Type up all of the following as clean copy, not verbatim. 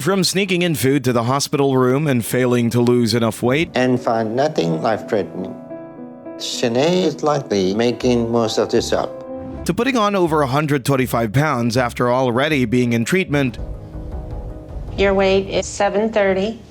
From sneaking in food to the hospital room and failing to lose enough weight, and find nothing life-threatening. Schenee is likely making most of this up. to putting on over 125 pounds after already being in treatment, Your weight is 730.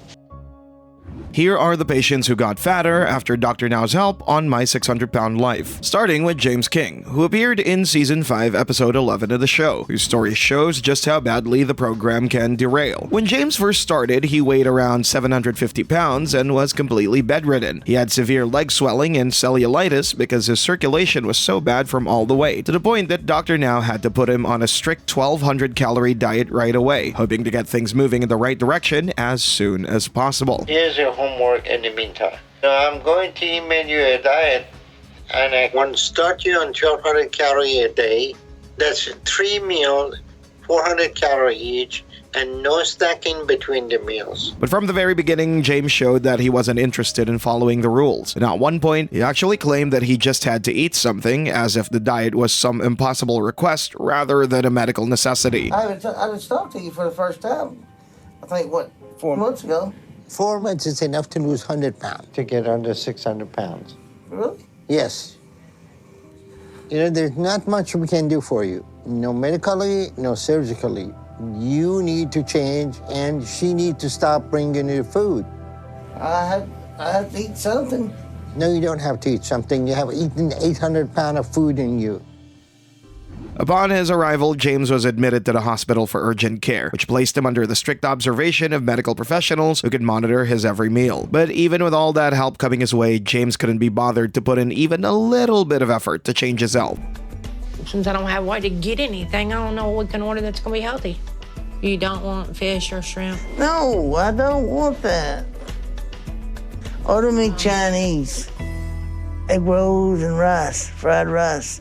here are the patients who got fatter after Dr. Now's help on My 600-Pound Life. Starting with James King, who appeared in Season 5, Episode 11 of the show, whose story shows just how badly the program can derail. When James first started, he weighed around 750 pounds and was completely bedridden. He had severe leg swelling and cellulitis because his circulation was so bad from all the weight, to the point that Dr. Now had to put him on a strict 1,200-calorie diet right away, hoping to get things moving in the right direction as soon as possible. Here's your homework in the meantime. So I'm going to email you a diet, and I want to start you on 1,200 calories a day. That's 3 meals, 400 calories each, and no stacking between the meals. But from the very beginning, James showed that he wasn't interested in following the rules. And at one point, he actually claimed that he just had to eat something, as if the diet was some impossible request rather than a medical necessity. I haven't talked to you for the first time, I think, 4 months ago. 4 months is enough to lose 100 pounds. To get under 600 pounds. Really? Yes. You know, there's not much we can do for you. No medically, no surgically. You need to change, and she needs to stop bringing you food. I have to eat something. No, you don't have to eat something. You have eaten 800 pounds of food in you. Upon his arrival, James was admitted to the hospital for urgent care, which placed him under the strict observation of medical professionals who could monitor his every meal. But even with all that help coming his way, James couldn't be bothered to put in even a little bit of effort to change his health. Since I don't have a way to get anything, I don't know what we can order that's going to be healthy. You don't want fish or shrimp? No, I don't want that. Order me Chinese. Egg rolls and rice, fried rice.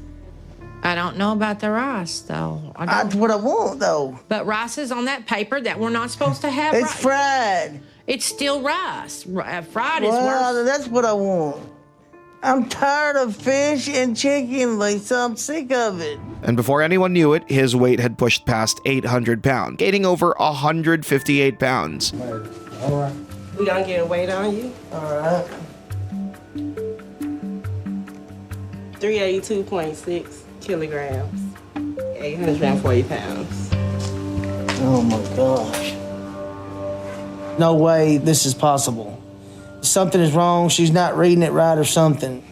I don't know about the rice, though. That's what I want, though. But rice is on that paper that we're not supposed to have. It's fried. It's still rice. Fried is Well, worse. that's what I want. I'm tired of fish and chicken, Lisa. I'm sick of it. And before anyone knew it, his weight had pushed past 800 pounds, gaining over 158 pounds. All right. We gonna get a weight on you? All right. 382.6 kilograms, 840 pounds. Oh my gosh. No way this is possible. Something is wrong. She's not reading it right or something.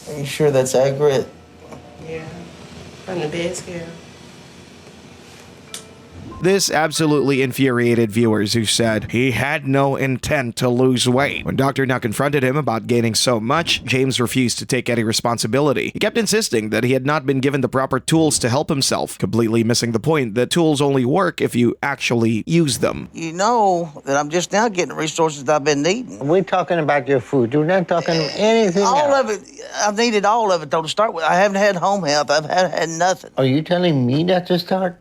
Are you sure that's accurate? Yeah, from the bed scale. This absolutely infuriated viewers who said he had no intent to lose weight. When Dr. Now confronted him about gaining so much, James refused to take any responsibility. He kept insisting that he had not been given the proper tools to help himself, completely missing the point that tools only work if you actually use them. You know that I'm just now getting the resources that I've been needing. We're talking about your food. We're not talking anything All else. of it. I've needed all of it, though, to start with. I haven't had home health. I've had nothing. Are you telling me that to start?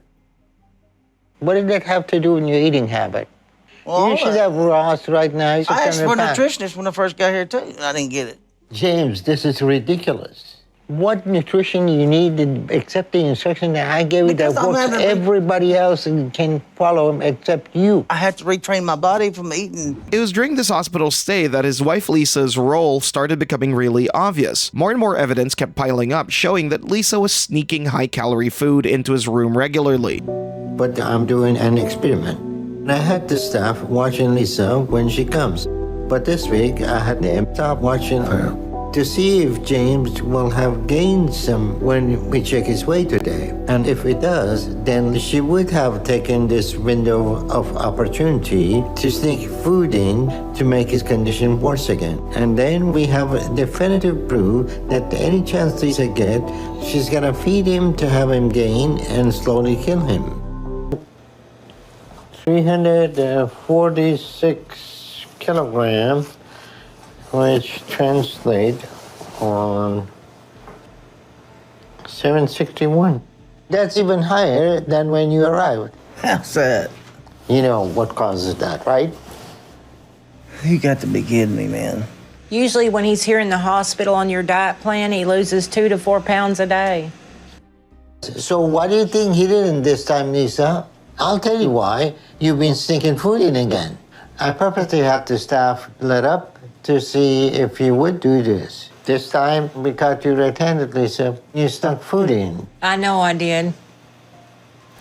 What did that have to do with your eating habit? Well, You should have Ross right now. I asked for a 600 pounds. nutritionist when I first got here, too. I didn't get it. James, this is ridiculous. What nutrition you need except the instruction that I gave you that Because I'm works having- everybody else can follow them except you. I had to retrain my body from eating. It was during this hospital stay that his wife Lisa's role started becoming really obvious. More and more evidence kept piling up, showing that Lisa was sneaking high-calorie food into his room regularly. But I'm doing an experiment. I had the staff watching Lisa when she comes. But this week, I had them stop watching her to see if James will have gained some when we check his weight today. And if it does, then she would have taken this window of opportunity to sneak food in to make his condition worse again. And then we have definitive proof that any chance Lisa gets, she's gonna feed him to have him gain and slowly kill him. 346 kilograms, which translate on 761. That's even higher than when you arrived. How's that? You know what causes that, right? You got to be kidding me, man. Usually when he's here in the hospital on your diet plan, he loses 2 to 4 pounds a day. So what do you think he did in this time, Lisa? I'll tell you why. You've been sneaking food in again. I purposely had the staff lit up to see if you would do this. This time, we caught you red-handed, Lisa. You snuck food in. I know I did.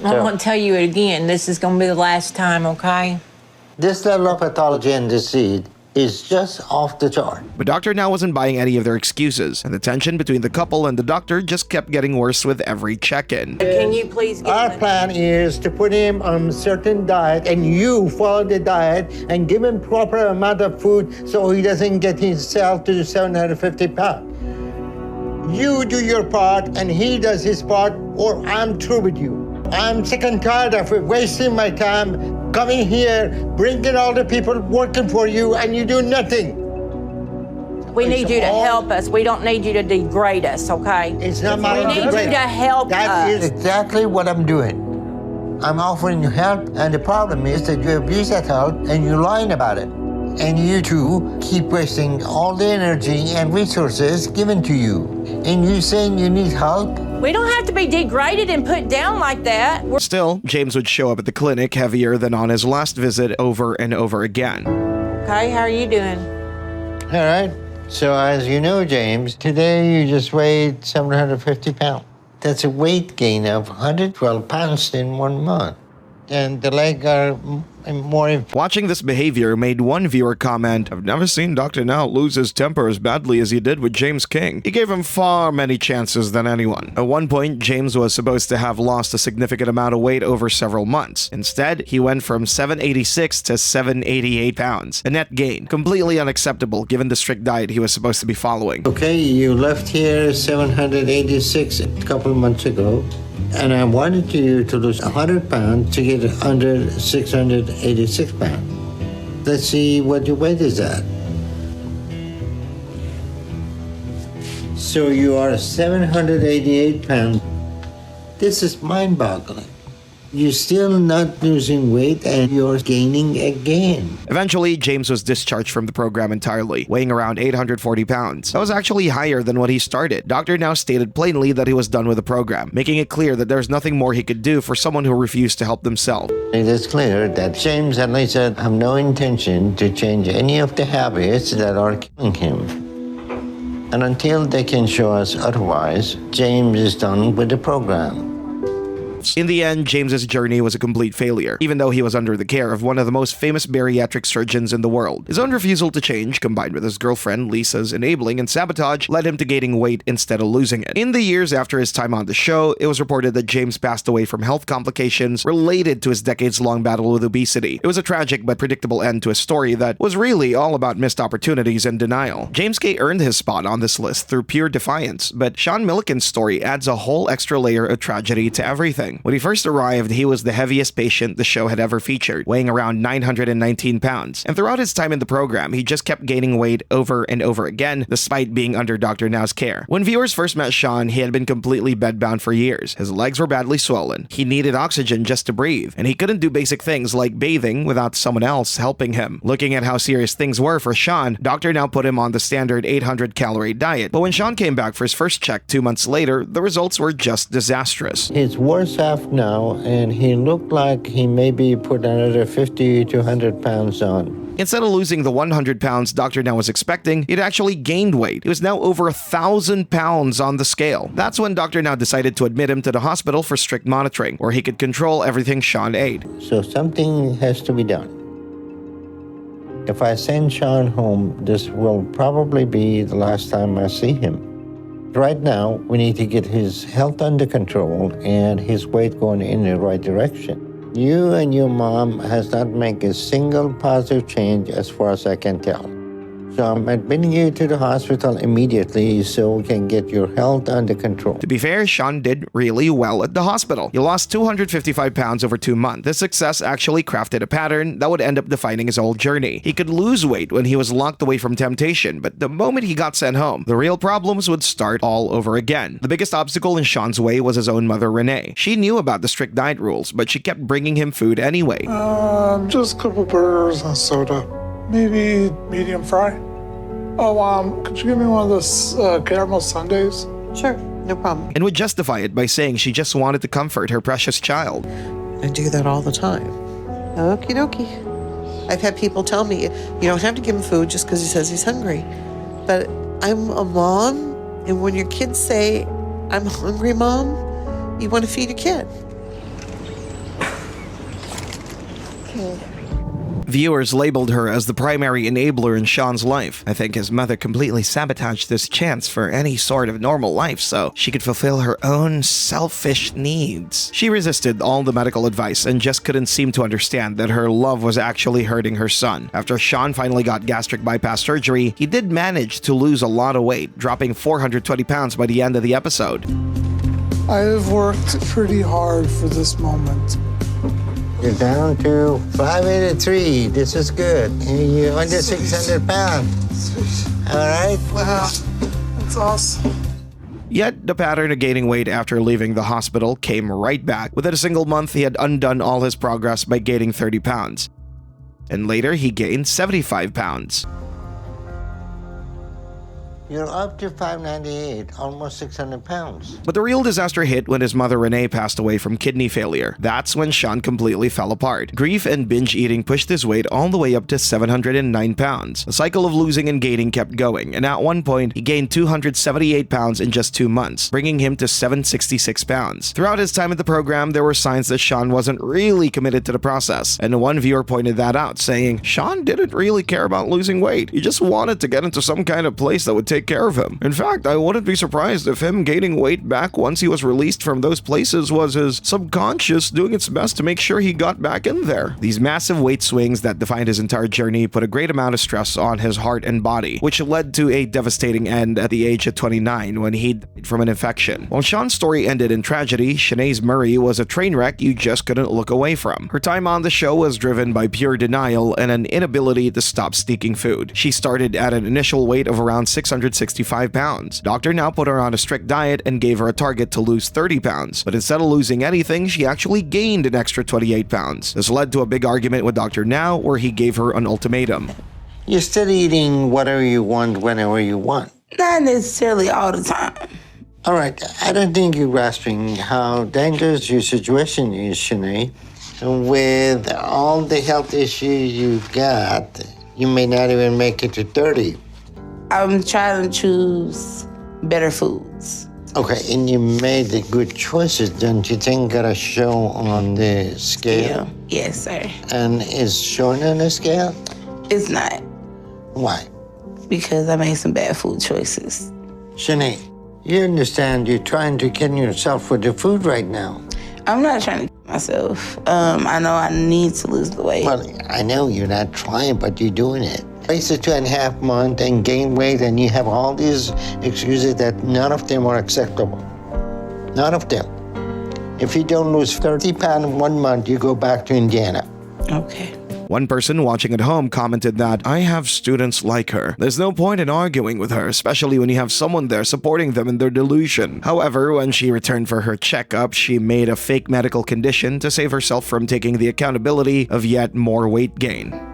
I So- won't tell you it again. This is going to be the last time, okay? This level of pathology and deceit is just off the chart. But Dr. Now wasn't buying any of their excuses, and the tension between the couple and the doctor just kept getting worse with every check-in. Can you please get Our him plan is to put him on a certain diet, and you follow the diet and give him proper amount of food so he doesn't get himself to 750 pounds. You do your part and he does his part, or I'm through with you. I'm sick and tired of wasting my time coming here, bringing all the people working for you, and you do nothing. We need you to help us. We don't need you to degrade us, okay? It's not my We need you to help That us. is exactly what I'm doing. I'm offering you help, and the problem is that you abuse that help and you're lying about it. And you two keep wasting all the energy and resources given to you. And you saying you need help? We don't have to be degraded and put down like that. Still, James would show up at the clinic heavier than on his last visit over and over again. Okay, how are you doing? All right. So as you know, James, today you just weighed 750 pounds. That's a weight gain of 112 pounds in 1 month. And the leg are more... Watching this behavior made one viewer comment, "I've never seen Dr. Now lose his temper as badly as he did with James King. He gave him far many chances than anyone." At one point, James was supposed to have lost a significant amount of weight over several months. Instead, he went from 786 to 788 pounds, a net gain, completely unacceptable given the strict diet he was supposed to be following. Okay, you left here 786 a couple of months ago. And I wanted you to lose 100 pounds to get under 686 pounds. Let's see what your weight is at. So you are 788 pounds. This is mind-boggling. You're still not losing weight and you're gaining again. Eventually, James was discharged from the program entirely, weighing around 840 pounds. That was actually higher than what he started. Dr. Now stated plainly that he was done with the program, making it clear that there's nothing more he could do for someone who refused to help themselves. It is clear that James and Lisa have no intention to change any of the habits that are killing him. And until they can show us otherwise, James is done with the program. In the end, James's journey was a complete failure, even though he was under the care of one of the most famous bariatric surgeons in the world. His own refusal to change, combined with his girlfriend Lisa's enabling and sabotage, led him to gaining weight instead of losing it. In the years after his time on the show, it was reported that James passed away from health complications related to his decades-long battle with obesity. It was a tragic but predictable end to a story that was really all about missed opportunities and denial. James K earned his spot on this list through pure defiance, but Shawn Milliken's story adds a whole extra layer of tragedy to everything. When he first arrived, he was the heaviest patient the show had ever featured, weighing around 919 pounds. And throughout his time in the program, he just kept gaining weight over and over again, despite being under Dr. Now's care. When viewers first met Shawn, he had been completely bedbound for years. His legs were badly swollen. He needed oxygen just to breathe, and he couldn't do basic things like bathing without someone else helping him. Looking at how serious things were for Shawn, Dr. Now put him on the standard 800-calorie diet. But when Shawn came back for his first check 2 months later, the results were just disastrous. He's worse off now, and he looked like he maybe put another 50 to 100 pounds on. Instead of losing the 100 pounds Dr. Now was expecting, he'd actually gained weight. He was now over 1,000 pounds on the scale. That's when Dr. Now decided to admit him to the hospital for strict monitoring, where he could control everything Shawn ate. So something has to be done. If I send Shawn home, this will probably be the last time I see him. Right now, we need to get his health under control and his weight going in the right direction. You and your mom has not made a single positive change as far as I can tell. So I'm admitting you to the hospital immediately so we can get your health under control. To be fair, Shawn did really well at the hospital. He lost 255 pounds over 2 months. This success actually crafted a pattern that would end up defining his whole journey. He could lose weight when he was locked away from temptation, but the moment he got sent home, the real problems would start all over again. The biggest obstacle in Shawn's way was his own mother, Renee. She knew about the strict diet rules, but she kept bringing him food anyway. Just a couple burgers and soda. Maybe medium fry. Oh, could you give me one of those caramel sundaes? Sure, no problem. And would justify it by saying she just wanted to comfort her precious child. I do that all the time. Okie dokie. I've had people tell me, you don't have to give him food just because he says he's hungry. But I'm a mom, and when your kids say, I'm hungry, Mom, you want to feed your kid. Okay. Viewers labeled her as the primary enabler in Shawn's life. I think his mother completely sabotaged this chance for any sort of normal life so she could fulfill her own selfish needs. She resisted all the medical advice and just couldn't seem to understand that her love was actually hurting her son. After Shawn finally got gastric bypass surgery, he did manage to lose a lot of weight, dropping 420 pounds by the end of the episode. I've worked pretty hard for this moment. You're down to 583. This is good. You're under 600 pounds. All right? Wow, that's awesome. Yet, the pattern of gaining weight after leaving the hospital came right back. Within a single month, he had undone all his progress by gaining 30 pounds. And later, he gained 75 pounds. You're up to 598, almost 600 pounds. But the real disaster hit when his mother Renee passed away from kidney failure. That's when Shawn completely fell apart. Grief and binge eating pushed his weight all the way up to 709 pounds. The cycle of losing and gaining kept going, and at one point, he gained 278 pounds in just 2 months, bringing him to 766 pounds. Throughout his time at the program, there were signs that Shawn wasn't really committed to the process, and one viewer pointed that out, saying, Shawn didn't really care about losing weight. He just wanted to get into some kind of place that would take care of him. In fact, I wouldn't be surprised if him gaining weight back once he was released from those places was his subconscious doing its best to make sure he got back in there. These massive weight swings that defined his entire journey put a great amount of stress on his heart and body, which led to a devastating end at the age of 29 when he died from an infection. While Shawn's story ended in tragedy, Schenee Murry was a train wreck you just couldn't look away from. Her time on the show was driven by pure denial and an inability to stop sneaking food. She started at an initial weight of around 665 pounds. Doctor now put her on a strict diet and gave her a target to lose 30 pounds, but instead of losing anything, she actually gained an extra 28 pounds. This led to a big argument with Doctor Now, where he gave her an ultimatum. You're still eating whatever you want, whenever you want. Not necessarily all the time. All right, I don't think you're grasping how dangerous your situation is, Schenee. With all the health issues you've got, you may not even make it to 30. I'm trying to choose better foods. Okay, and you made the good choices, don't you think? Got a show on the scale? Yes, sir. And is showing on the scale? It's not. Why? Because I made some bad food choices. Schenee, you understand you're trying to kill yourself with the food right now. I'm not trying to kill myself. I know I need to lose the weight. Well, I know you're not trying, but you're doing it. Wasted 2.5 months and gain weight, and you have all these excuses that none of them are acceptable. None of them. If you don't lose 30 pounds in 1 month, you go back to Indiana. Okay. One person watching at home commented that, I have students like her. There's no point in arguing with her, especially when you have someone there supporting them in their delusion. However, when she returned for her checkup, she made a fake medical condition to save herself from taking the accountability of yet more weight gain.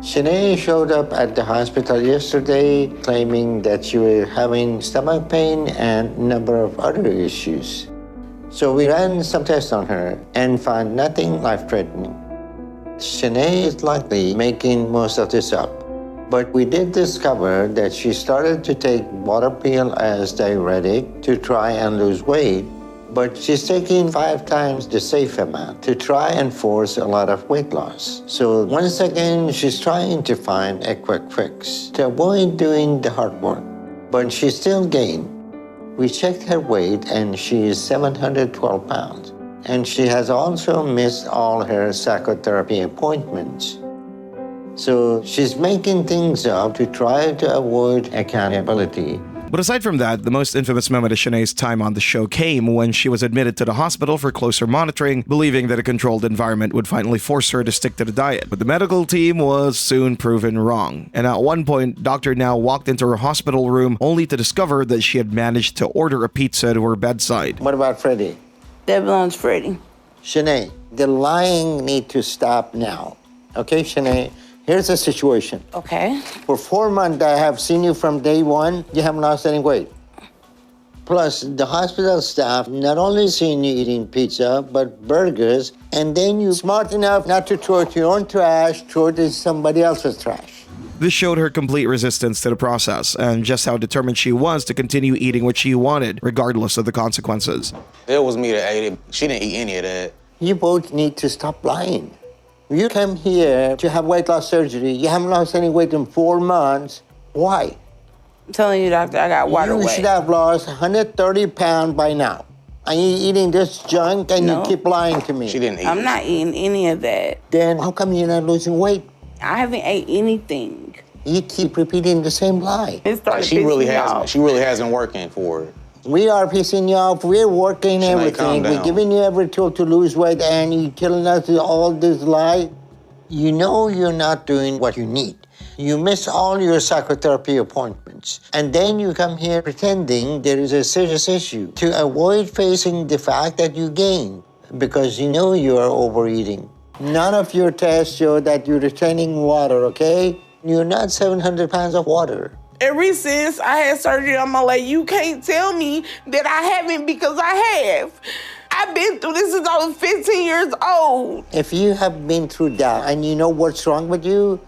Schenee showed up at the hospital yesterday claiming that she was having stomach pain and a number of other issues. So we ran some tests on her and found nothing life-threatening. Schenee is likely making most of this up. But we did discover that she started to take water pill as diuretic to try and lose weight, but she's taking 5 times the safe amount to try and force a lot of weight loss. So once again, she's trying to find a quick fix to avoid doing the hard work, but she still gained. We checked her weight and she is 712 pounds. And she has also missed all her psychotherapy appointments. So she's making things up to try to avoid accountability. But aside from that, the most infamous moment of Shenee's time on the show came when she was admitted to the hospital for closer monitoring, believing that a controlled environment would finally force her to stick to the diet. But the medical team was soon proven wrong. And at one point, Dr. Now walked into her hospital room only to discover that she had managed to order a pizza to her bedside. What about Freddie? That belongs to Freddie. Schenee, the lying need to stop now. Okay, Schenee? Here's the situation. Okay. For 4 months, I have seen you from day one. You haven't lost any weight. Plus, the hospital staff not only seen you eating pizza, but burgers, and then you're smart enough not to throw it your own trash, throw it in somebody else's trash. This showed her complete resistance to the process and just how determined she was to continue eating what she wanted, regardless of the consequences. It was me that ate it. She didn't eat any of that. You both need to stop lying. You come here to have weight loss surgery. You haven't lost any weight in 4 months. Why? I'm telling you, doctor, I got water You weight. should have lost 130 pounds by now. Are you eating this junk and No. you keep lying to me? She didn't eat I'm it. not eating any of that. Then how come you're not losing weight? I haven't ate anything. You keep repeating the same lie. It started Like, she really pissing me has. off. She really has been working for it. We are pissing you off. We're working Shanae, everything. calm We're down. giving you every tool to lose weight, and you're telling us all this lie. You know you're not doing what you need. You miss all your psychotherapy appointments. And then you come here pretending there is a serious issue to avoid facing the fact that you gained because you know you are overeating. None of your tests show that you're retaining water, okay? You're not 700 pounds of water. Ever since I had surgery on my leg, you can't tell me that I haven't because I have. I've been through this since I was 15 years old. If you have been through that and you know what's wrong with you,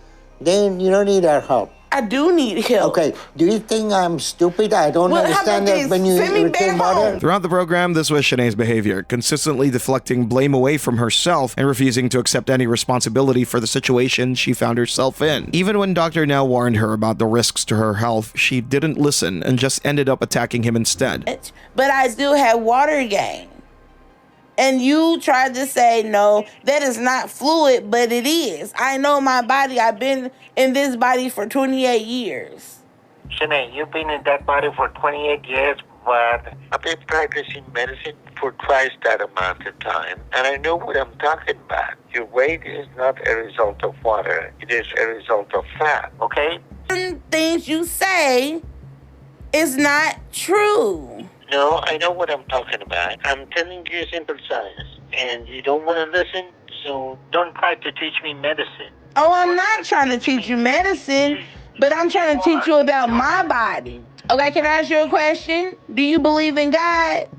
then you don't need our help. I do need help. Okay, do you think I'm stupid? I don't Well, how understand about that this? when you Send me retain back water. home. Throughout the program, this was Shanee's behavior, consistently deflecting blame away from herself and refusing to accept any responsibility for the situation she found herself in. Even when Dr. Now warned her about the risks to her health, she didn't listen and just ended up attacking him instead. But I still have water gain. And you tried to say, no, that is not fluid, but it is. I know my body. I've been in this body for 28 years. Schenee, you've been in that body for 28 years, but I've been practicing medicine for twice that amount of time, and I know what I'm talking about. Your weight is not a result of water. It is a result of fat, okay? Certain things you say is not true. No, I know what I'm talking about. I'm telling you simple science, and you don't want to listen, so don't try to teach me medicine. Oh, I'm not trying to teach you medicine, but I'm trying to teach you about my body. Okay, can I ask you a question? Do you believe in God?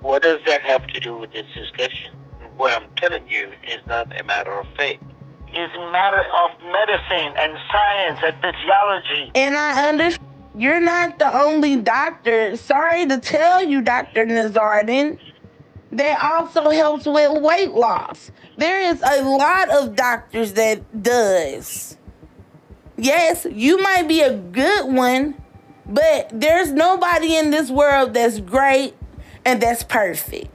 What does that have to do with this discussion? What I'm telling you is not a matter of faith. It's a matter of medicine and science and physiology. And I understand you're not the only doctor. Sorry to tell you, Dr. Nazardin, that also helps with weight loss. There is a lot of doctors that does. Yes, you might be a good one, but there's nobody in this world that's great and that's perfect.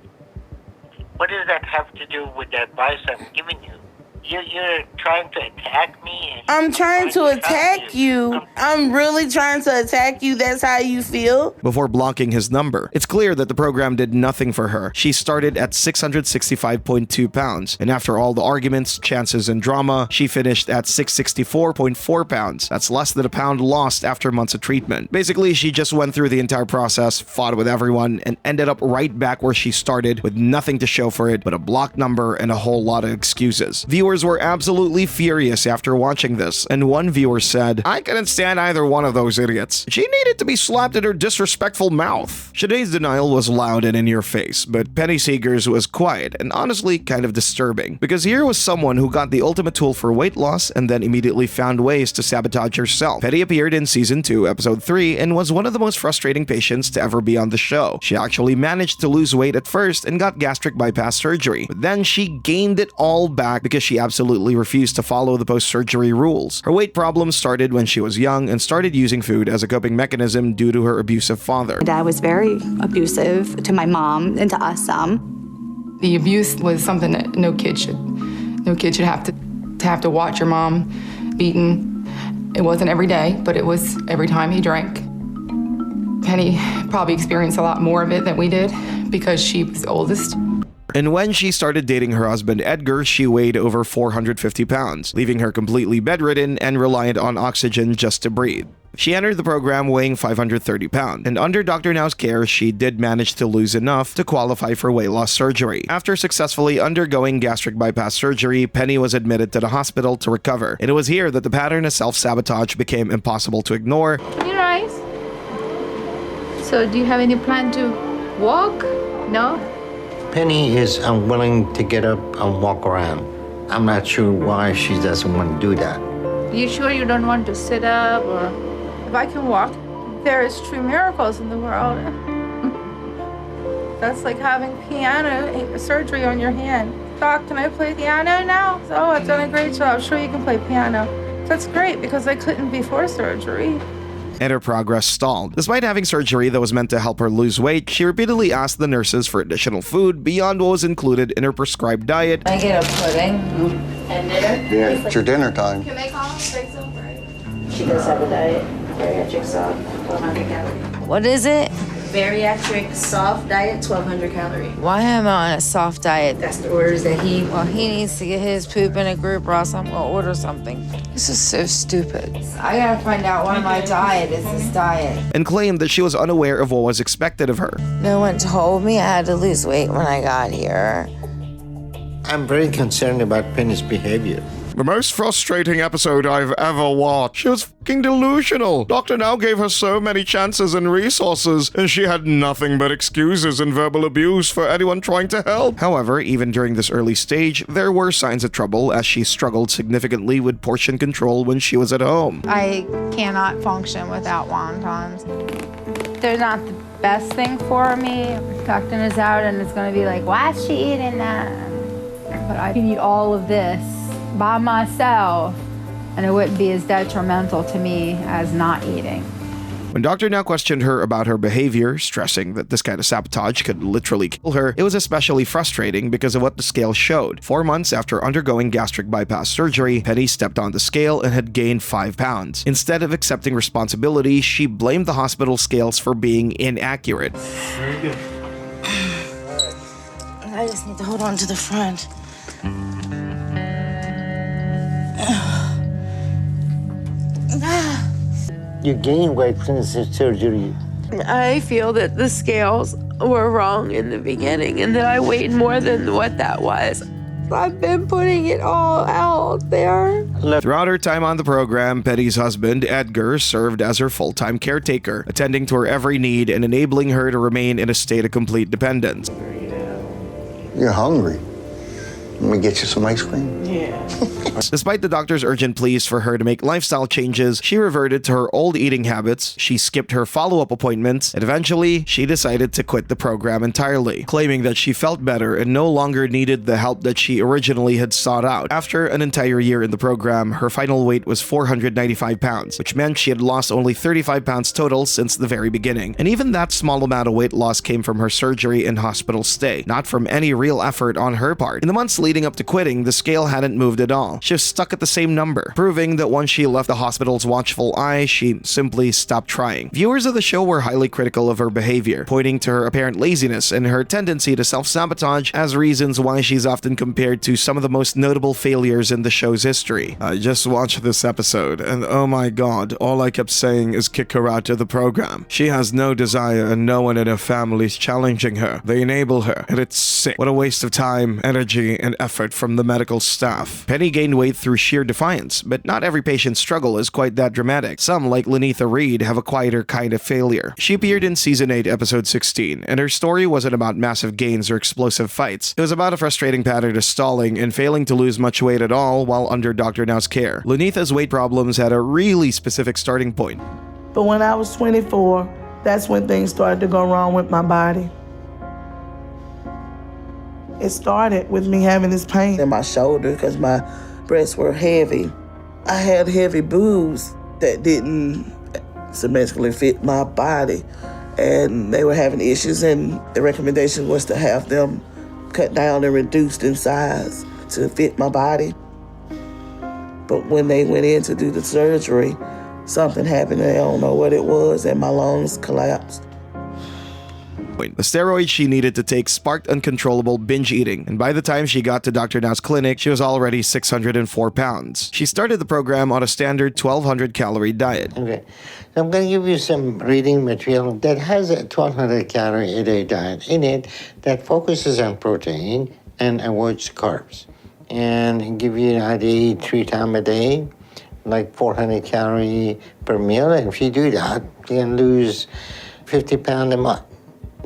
What does that have to do with the advice I'm giving you? You're trying to attack me? I'm trying to attack you. I'm really trying to attack you. That's how you feel? Before blocking his number, it's clear that the program did nothing for her. She started at 665.2 pounds, and after all the arguments, chances, and drama, she finished at 664.4 pounds. That's less than a pound lost after months of treatment. Basically, she just went through the entire process, fought with everyone, and ended up right back where she started with nothing to show for it but a blocked number and a whole lot of excuses. Viewers were absolutely furious after watching this, and one viewer said, "I couldn't stand either one of those idiots. She needed to be slapped in her disrespectful mouth." Shanee's denial was loud and in your face, but Penny Saeger's was quiet and honestly kind of disturbing, because here was someone who got the ultimate tool for weight loss and then immediately found ways to sabotage herself. Penny appeared in Season 2, Episode 3, and was one of the most frustrating patients to ever be on the show. She actually managed to lose weight at first and got gastric bypass surgery, but then she gained it all back because she absolutely refused to follow the post-surgery rules. Her weight problems started when she was young and started using food as a coping mechanism due to her abusive father. My dad was very abusive to my mom and to us some. The abuse was something that no kid should have to watch your mom beaten. It wasn't every day, but it was every time he drank. Penny probably experienced a lot more of it than we did because she was the oldest. And when she started dating her husband Edgar, she weighed over 450 pounds, leaving her completely bedridden and reliant on oxygen just to breathe. She entered the program weighing 530 pounds, and under Dr. Now's care, she did manage to lose enough to qualify for weight loss surgery. After successfully undergoing gastric bypass surgery, Penny was admitted to the hospital to recover, and it was here that the pattern of self-sabotage became impossible to ignore. You're nice. So do you have any plan to walk? No? Penny is unwilling to get up and walk around. I'm not sure why she doesn't want to do that. You sure you don't want to sit up or... If I can walk, there is true miracles in the world. That's like having piano surgery on your hand. Doc, can I play piano now? Oh, I've done a great job. Sure you can play piano. That's great because I couldn't before surgery. And her progress stalled. Despite having surgery that was meant to help her lose weight, she repeatedly asked the nurses for additional food beyond what was included in her prescribed diet. I get a pudding and dinner. Yeah, it's your dinner time. Can they call me? Say so, right? She does have a diet. Bariatric soft, 1,200 calories. What is it? Bariatric soft diet, 1,200 calories. Why am I on a soft diet? That's the orders that he... Well, he needs to get his poop in a group or else I'm gonna order something. This is so stupid. I gotta find out why my diet is this diet. And claimed that she was unaware of what was expected of her. No one told me I had to lose weight when I got here. I'm very concerned about Penny's behavior. The most frustrating episode I've ever watched. She was fucking delusional. Doctor Now gave her so many chances and resources, and she had nothing but excuses and verbal abuse for anyone trying to help. However, even during this early stage, there were signs of trouble as she struggled significantly with portion control when she was at home. I cannot function without wontons. They're not the best thing for me. Doctor is out and it's gonna be like, why is she eating that? But I can eat all of this by myself, and it wouldn't be as detrimental to me as not eating. When Dr. Now questioned her about her behavior, stressing that this kind of sabotage could literally kill her, it was especially frustrating because of what the scale showed. 4 months after undergoing gastric bypass surgery, Penny stepped on the scale and had gained 5 pounds. Instead of accepting responsibility, she blamed the hospital scales for being inaccurate. Very good. I just need to hold on to the front. You gained weight since the surgery. I feel that the scales were wrong in the beginning and that I weighed more than what that was. I've been putting it all out there. Throughout her time on the program, Penny's husband, Edgar, served as her full-time caretaker, attending to her every need and enabling her to remain in a state of complete dependence. You're hungry. Let me get you some ice cream. Yeah. Despite the doctor's urgent pleas for her to make lifestyle changes, she reverted to her old eating habits, she skipped her follow-up appointments, and eventually, she decided to quit the program entirely, claiming that she felt better and no longer needed the help that she originally had sought out. After an entire year in the program, her final weight was 495 pounds, which meant she had lost only 35 pounds total since the very beginning. And even that small amount of weight loss came from her surgery and hospital stay, not from any real effort on her part. In the months leading up to quitting, the scale hadn't moved at all. She was stuck at the same number, proving that once she left the hospital's watchful eye, she simply stopped trying. Viewers of the show were highly critical of her behavior, pointing to her apparent laziness and her tendency to self-sabotage as reasons why she's often compared to some of the most notable failures in the show's history. I just watched this episode, and oh my god, all I kept saying is kick her out of the program. She has no desire and no one in her family's challenging her. They enable her, and it's sick. What a waste of time, energy, and effort from the medical staff. Penny gained weight through sheer defiance, but not every patient's struggle is quite that dramatic. Some, like Leneatha Reed, have a quieter kind of failure. She appeared in Season 8, Episode 16, and her story wasn't about massive gains or explosive fights. It was about a frustrating pattern of stalling and failing to lose much weight at all while under Dr. Now's care. Leneatha's weight problems had a really specific starting point. But when I was 24, that's when things started to go wrong with my body. It started with me having this pain in my shoulder because my breasts were heavy. I had heavy boobs that didn't symmetrically fit my body, and they were having issues, and the recommendation was to have them cut down and reduced in size to fit my body. But when they went in to do the surgery, something happened, and I don't know what it was, and my lungs collapsed. The steroids she needed to take sparked uncontrollable binge eating, and by the time she got to Dr. Now's clinic, she was already 604 pounds. She started the program on a standard 1,200 calorie diet. Okay, so I'm going to give you some reading material that has a 1,200 calorie a day diet in it that focuses on protein and avoids carbs. And give you an idea 3 times a day, like 400 calories per meal. And if you do that, you can lose 50 pounds a month,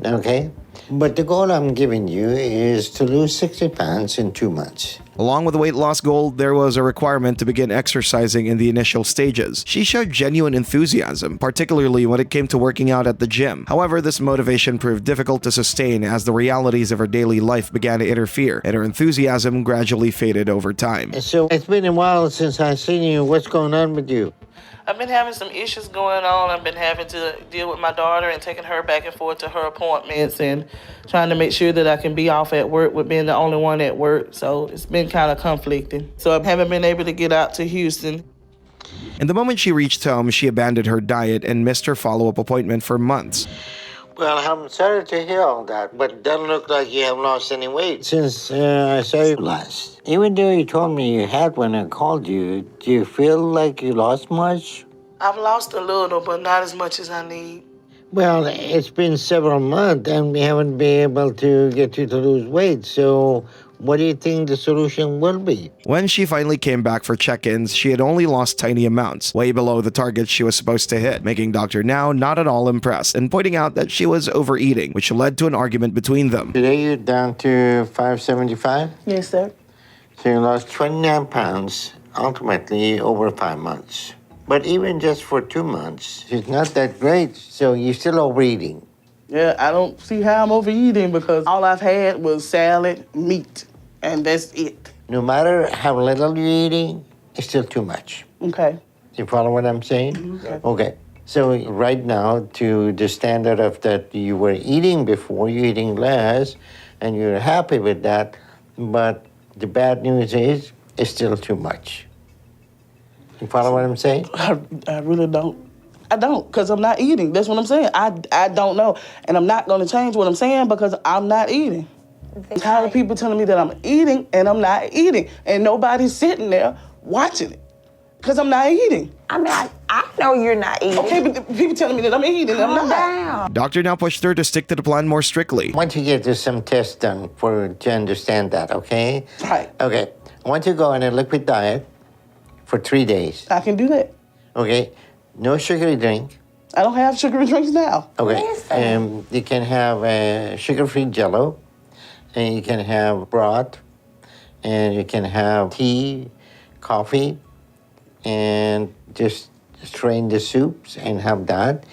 okay? But the goal I'm giving you is to lose 60 pounds in 2 months. Along with the weight loss goal, there was a requirement to begin exercising in the initial stages. She showed genuine enthusiasm, particularly when it came to working out at the gym. However, this motivation proved difficult to sustain as the realities of her daily life began to interfere, and her enthusiasm gradually faded over time. So it's been a while since I've seen you. What's going on with you? I've been having some issues going on. I've been having to deal with my daughter and taking her back and forth to her appointments and trying to make sure that I can be off at work with being the only one at work. So it's been kind of conflicting. So I haven't been able to get out to Houston. And the moment she reached home, she abandoned her diet and missed her follow-up appointment for months. Well, I'm sorry to hear all that, but it doesn't look like you have lost any weight since I saw you last. Even though you told me you had when I called you, do you feel like you lost much? I've lost a little, but not as much as I need. Well, it's been several months and we haven't been able to get you to lose weight, so what do you think the solution will be? When she finally came back for check-ins, she had only lost tiny amounts, way below the target she was supposed to hit, making Dr. Now not at all impressed and pointing out that she was overeating, which led to an argument between them. Today you're down to 575? Yes, sir. So you lost 29 pounds, ultimately over 5 months. But even just for 2 months, it's not that great, so you're still overeating. Yeah, I don't see how I'm overeating because all I've had was salad, meat, and that's it. No matter how little you're eating, it's still too much. Okay. You follow what I'm saying? Okay. So right now, to the standard of that you were eating before, you're eating less, and you're happy with that, but the bad news is it's still too much. You follow what I'm saying? I really don't. I don't, because I'm not eating. That's what I'm saying. I don't know. And I'm not going to change what I'm saying because I'm not eating. I'm tired of people telling me that I'm eating and I'm not eating. And nobody's sitting there watching it because I'm not eating. I mean, I know you're not eating. Okay, but people telling me that I'm eating and I'm not. Down. Doctor now pushed her to stick to the plan more strictly. I want you to get some tests done to understand that, okay? Right. Okay. I want you to go on a liquid diet for 3 days. I can do that. Okay. No sugary drink. I don't have sugary drinks now. Okay. You can have sugar-free Jell-O, and you can have broth, and you can have tea, coffee, and just strain the soups and have that,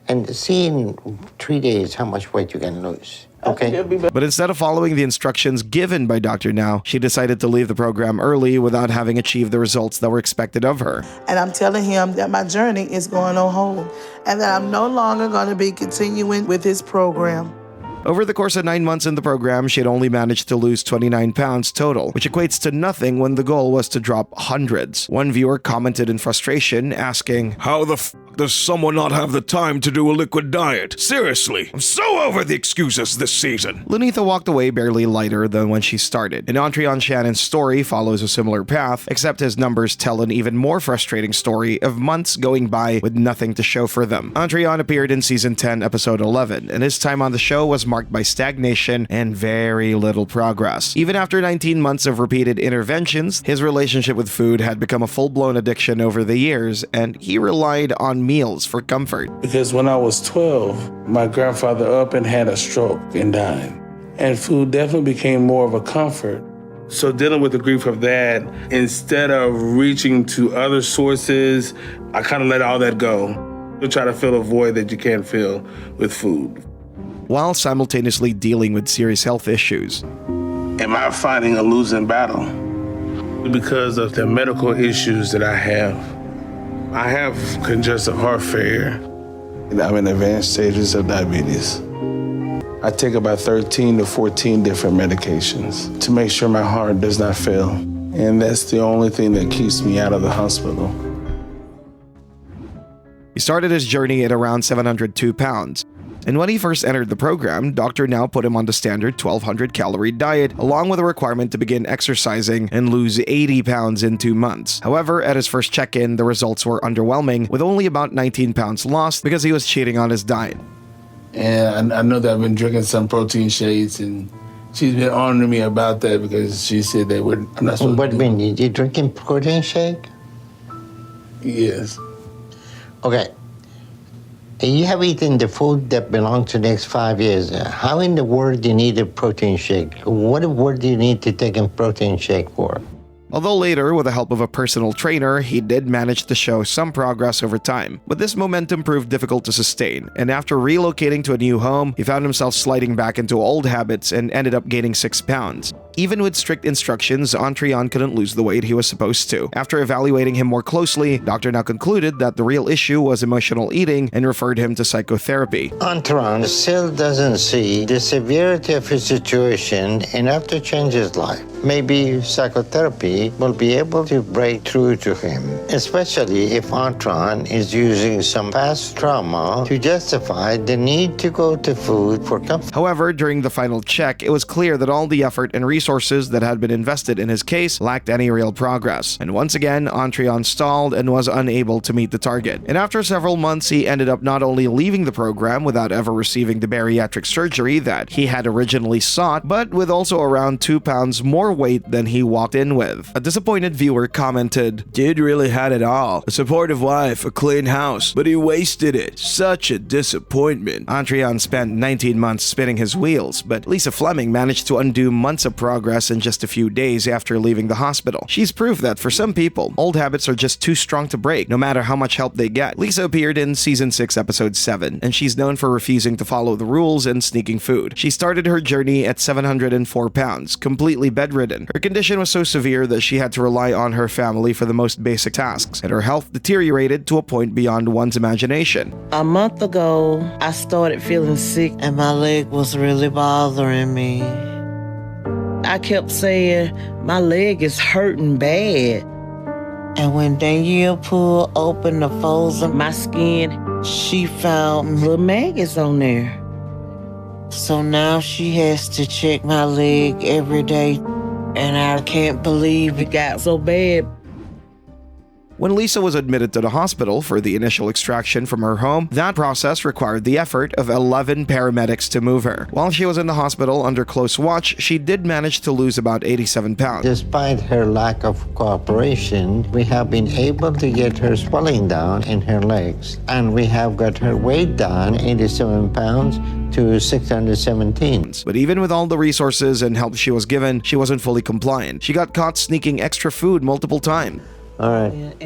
and see in 3 days how much weight you can lose. Okay. But instead of following the instructions given by Dr. Now, she decided to leave the program early without having achieved the results that were expected of her. And I'm telling him that my journey is going on hold and that I'm no longer going to be continuing with his program. Over the course of 9 months in the program, she had only managed to lose 29 pounds total, which equates to nothing when the goal was to drop hundreds. One viewer commented in frustration, asking, "How the f does someone not have the time to do a liquid diet? Seriously, I'm so over the excuses this season." Leneatha walked away barely lighter than when she started. And Ontreon Shannon's story follows a similar path, except his numbers tell an even more frustrating story of months going by with nothing to show for them. Ontreon appeared in Season 10, Episode 11, and his time on the show was marked by stagnation and very little progress. Even after 19 months of repeated interventions, his relationship with food had become a full-blown addiction over the years, and he relied on meals for comfort. Because when I was 12, my grandfather up and had a stroke and died. And food definitely became more of a comfort. So dealing with the grief of that, instead of reaching to other sources, I kind of let all that go. To try to fill a void that you can't fill with food. While simultaneously dealing with serious health issues. Am I fighting a losing battle? Because of the medical issues that I have. I have congestive heart failure. I'm in advanced stages of diabetes. I take about 13 to 14 different medications to make sure my heart does not fail. And that's the only thing that keeps me out of the hospital. He started his journey at around 702 pounds. And when he first entered the program, Dr. Now put him on the standard 1,200 calorie diet, along with a requirement to begin exercising and lose 80 pounds in 2 months. However, at his first check-in, the results were underwhelming, with only about 19 pounds lost because he was cheating on his diet. And I know that I've been drinking some protein shakes, and she's been honoring me about that because she said that I'm not supposed to. What do you mean? You're drinking protein shake? Yes. Okay. You have eaten the food that belonged to the next 5 years. How in the world do you need a protein shake? What do you need to take a protein shake for? Although later, with the help of a personal trainer, he did manage to show some progress over time. But this momentum proved difficult to sustain, and after relocating to a new home, he found himself sliding back into old habits and ended up gaining 6 pounds. Even with strict instructions, Ontreon couldn't lose the weight he was supposed to. After evaluating him more closely, Dr. now concluded that the real issue was emotional eating and referred him to psychotherapy. Ontreon still doesn't see the severity of his situation enough to change his life. Maybe psychotherapy will be able to break through to him, especially if Ontreon is using some past trauma to justify the need to go to food for comfort. However, during the final check, it was clear that all the effort and resources that had been invested in his case lacked any real progress. And once again, Ontreon stalled and was unable to meet the target. And after several months, he ended up not only leaving the program without ever receiving the bariatric surgery that he had originally sought, but with also around 2 pounds more weight than he walked in with. A disappointed viewer commented, "Dude really had it all. A supportive wife, a clean house, but he wasted it. Such a disappointment." Ontreon spent 19 months spinning his wheels, but Lisa Fleming managed to undo months of progress in just a few days after leaving the hospital. She's proof that for some people, old habits are just too strong to break, no matter how much help they get. Lisa appeared in Season 6, Episode 7, and she's known for refusing to follow the rules and sneaking food. She started her journey at 704 pounds, completely bedridden. Her condition was so severe that she had to rely on her family for the most basic tasks, and her health deteriorated to a point beyond one's imagination. A month ago, I started feeling sick and my leg was really bothering me. I kept saying, my leg is hurting bad. And when Danielle pulled open the folds of my skin, she found little maggots on there. So now she has to check my leg every day. And I can't believe it got so bad. When Lisa was admitted to the hospital for the initial extraction from her home, that process required the effort of 11 paramedics to move her. While she was in the hospital under close watch, she did manage to lose about 87 pounds. Despite her lack of cooperation, we have been able to get her swelling down in her legs, and we have got her weight down 87 pounds to 617. But even with all the resources and help she was given, she wasn't fully compliant. She got caught sneaking extra food multiple times. All right.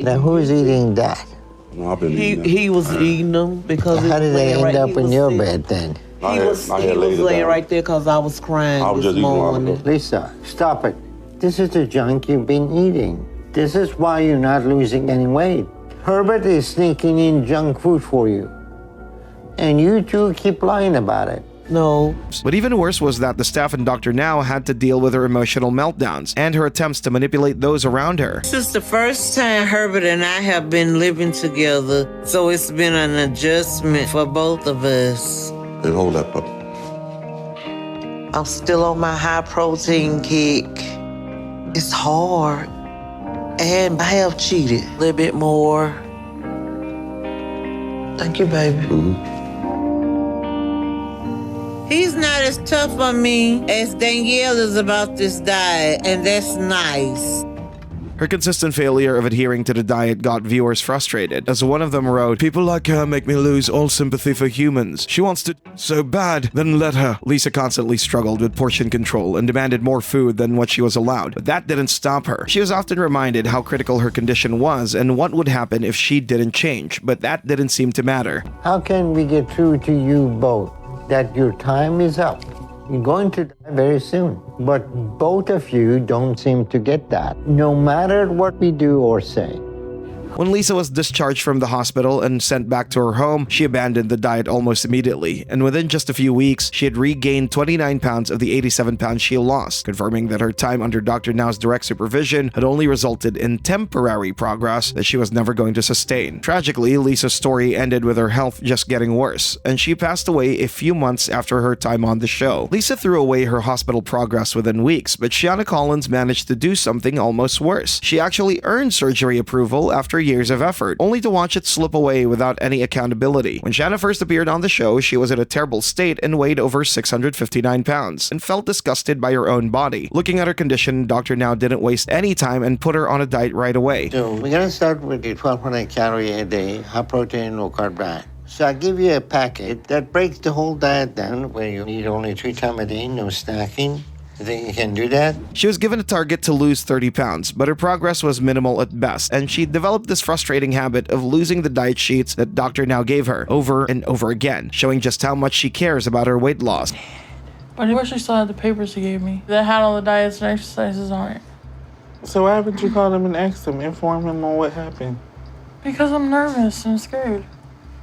Now, who's eating that? No, I've been He was eating them because how did they end up in your bed then? He was laying right there because I was crying this morning. Lisa, stop it. This is the junk you've been eating. This is why you're not losing any weight. Herbert is sneaking in junk food for you. And you two keep lying about it. No. But even worse was that the staff and Dr. Now had to deal with her emotional meltdowns and her attempts to manipulate those around her. This is the first time Herbert and I have been living together, so it's been an adjustment for both of us. Hey, hold that puppy. I'm still on my high protein kick. It's hard. And I have cheated a little bit more. Thank you, baby. Mm-hmm. He's not as tough on me as Danielle is about this diet, and that's nice. Her consistent failure of adhering to the diet got viewers frustrated, as one of them wrote, "People like her make me lose all sympathy for humans. She wants to so bad, then let her." Lisa constantly struggled with portion control and demanded more food than what she was allowed, but that didn't stop her. She was often reminded how critical her condition was and what would happen if she didn't change, but that didn't seem to matter. How can we get through to you both that your time is up? You're going to die very soon. But both of you don't seem to get that, no matter what we do or say. When Lisa was discharged from the hospital and sent back to her home, she abandoned the diet almost immediately, and within just a few weeks, she had regained 29 pounds of the 87 pounds she lost, confirming that her time under Dr. Now's direct supervision had only resulted in temporary progress that she was never going to sustain. Tragically, Lisa's story ended with her health just getting worse, and she passed away a few months after her time on the show. Lisa threw away her hospital progress within weeks, but Seana Collins managed to do something almost worse. She actually earned surgery approval after years of effort, only to watch it slip away without any accountability. When Shannon first appeared on the show, she was in a terrible state and weighed over 659 pounds and felt disgusted by her own body. Looking at her condition, Dr. Now didn't waste any time and put her on a diet right away. So we're going to start with the 1,200 calorie a day, high protein, low carb diet. So I give you a packet that breaks the whole diet down, where you eat only 3 times a day, no snacking. You think you can do that? She was given a target to lose 30 pounds, but her progress was minimal at best, and she developed this frustrating habit of losing the diet sheets that Dr. Now gave her over and over again, showing just how much she cares about her weight loss. But I wish I still had the papers he gave me that had all the diets and exercises on it. So why haven't you called him and asked him, inform him on what happened? Because I'm nervous and scared.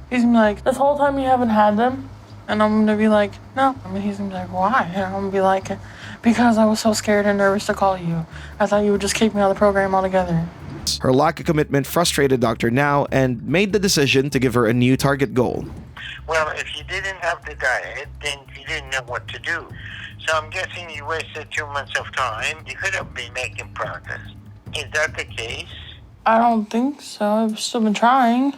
He's gonna be like, this whole time you haven't had them? And I'm gonna be like, no. And he's gonna be like, why? And I'm gonna be like, because I was so scared and nervous to call you. I thought you would just kick me out of the program altogether. Her lack of commitment frustrated Dr. Now and made the decision to give her a new target goal. Well, if you didn't have the diet, then you didn't know what to do. So I'm guessing you wasted 2 months of time. You could have been making progress. Is that the case? I don't think so. I've still been trying.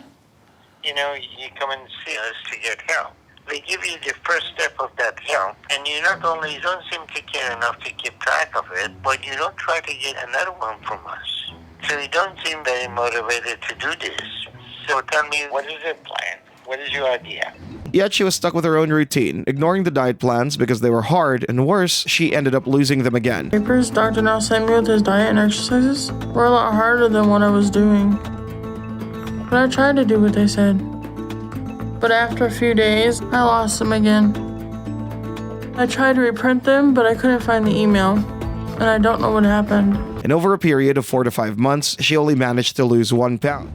You know, you come and see us to get help. We give you the first step of that help, and you not only don't seem to care enough to keep track of it, but you don't try to get another one from us. So you don't seem very motivated to do this. So tell me, what is your plan? What is your idea? Yet she was stuck with her own routine, ignoring the diet plans because they were hard, and worse, she ended up losing them again. Papers Dr. Now sent me with his diet and exercises were a lot harder than what I was doing. But I tried to do what they said. But after a few days, I lost them again. I tried to reprint them, but I couldn't find the email, and I don't know what happened. And over a period of 4 to 5 months, she only managed to lose 1 pound.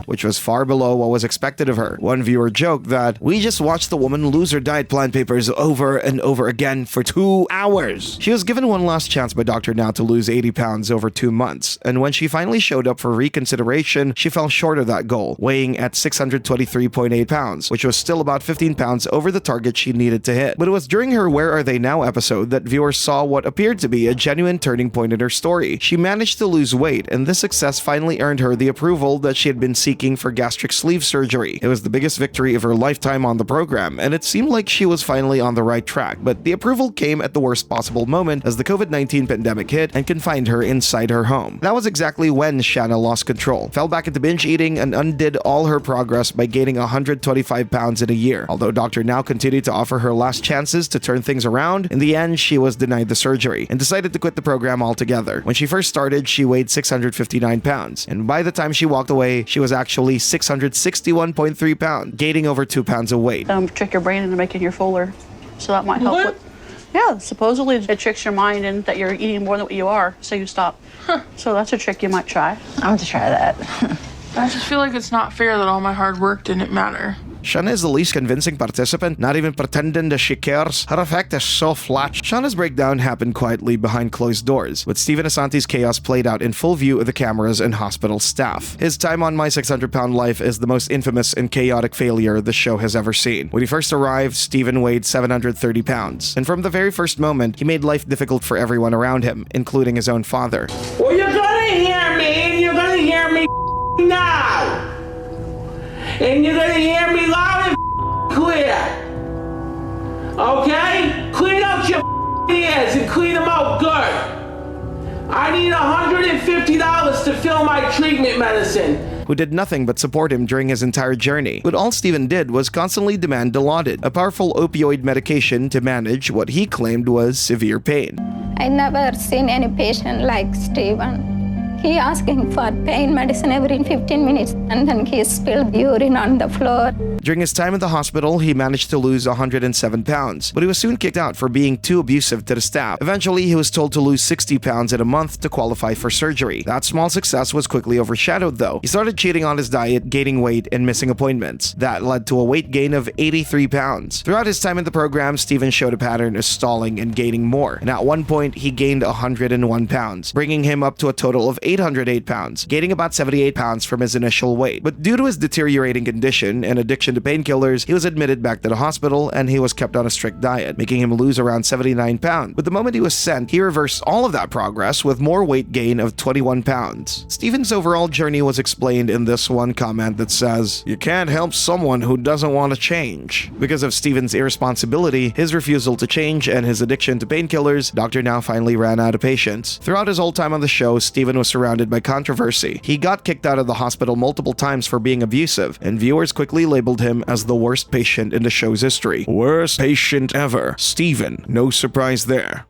Which was far below what was expected of her. One viewer joked that, we just watched the woman lose her diet plan papers over and over again for 2 hours. She was given one last chance by Dr. Now to lose 80 pounds over 2 months, and when she finally showed up for reconsideration, she fell short of that goal, weighing at 623.8 pounds, which was still about 15 pounds over the target she needed to hit. But it was during her Where Are They Now episode that viewers saw what appeared to be a genuine turning point in her story. She managed to lose weight, and this success finally earned her the approval that she had been seeking for gastric sleeve surgery. It was the biggest victory of her lifetime on the program, and it seemed like she was finally on the right track, but the approval came at the worst possible moment as the COVID-19 pandemic hit and confined her inside her home. That was exactly when Shanna lost control, fell back into binge eating, and undid all her progress by gaining 125 pounds in a year. Although Dr. Now continued to offer her last chances to turn things around, in the end, she was denied the surgery and decided to quit the program altogether. When she first started, she weighed 659 pounds, and by the time she walked away, she was actually 661.3 pounds, gaining over 2 pounds of weight. Trick your brain into making you fuller, so that might help. What? Yeah, supposedly it tricks your mind in that you're eating more than what you are, so you stop. So that's a trick you might try. I'm going to try that. I just feel like it's not fair that all my hard work didn't matter. Shanna is the least convincing participant, not even pretending that she cares. Her effect is so flat. Shanna's breakdown happened quietly behind closed doors, with Stephen Assanti's chaos played out in full view of the cameras and hospital staff. His time on My 600-Pound Life is the most infamous and chaotic failure the show has ever seen. When he first arrived, Stephen weighed 730 pounds, and from the very first moment, he made life difficult for everyone around him, including his own father. Well, you're gonna hear me, and you're gonna hear me now. And you're gonna hear me loud and clear. Okay? Clean out your ears and clean them out good. I need $150 to fill my treatment medicine. Who did nothing but support him during his entire journey. But all Stephen did was constantly demand Dilaudid, a powerful opioid medication to manage what he claimed was severe pain. I never seen any patient like Stephen. He asking for pain medicine every 15 minutes, and then he spilled urine on the floor. During his time in the hospital, he managed to lose 107 pounds, but he was soon kicked out for being too abusive to the staff. Eventually, he was told to lose 60 pounds in a month to qualify for surgery. That small success was quickly overshadowed, though. He started cheating on his diet, gaining weight, and missing appointments. That led to a weight gain of 83 pounds. Throughout his time in the program, Stephen showed a pattern of stalling and gaining more, and at one point, he gained 101 pounds, bringing him up to a total of 808 pounds, gaining about 78 pounds from his initial weight. But due to his deteriorating condition and addiction to painkillers, he was admitted back to the hospital and he was kept on a strict diet, making him lose around 79 pounds. But the moment he was sent, he reversed all of that progress with more weight gain of 21 pounds. Stephen's overall journey was explained in this one comment that says, "You can't help someone who doesn't want to change." Because of Stephen's irresponsibility, his refusal to change, and his addiction to painkillers, Dr. Now finally ran out of patience. Throughout his whole time on the show, Stephen was surrounded by controversy. He got kicked out of the hospital multiple times for being abusive, and viewers quickly labeled him as the worst patient in the show's history. Worst patient ever. Stephen, no surprise there.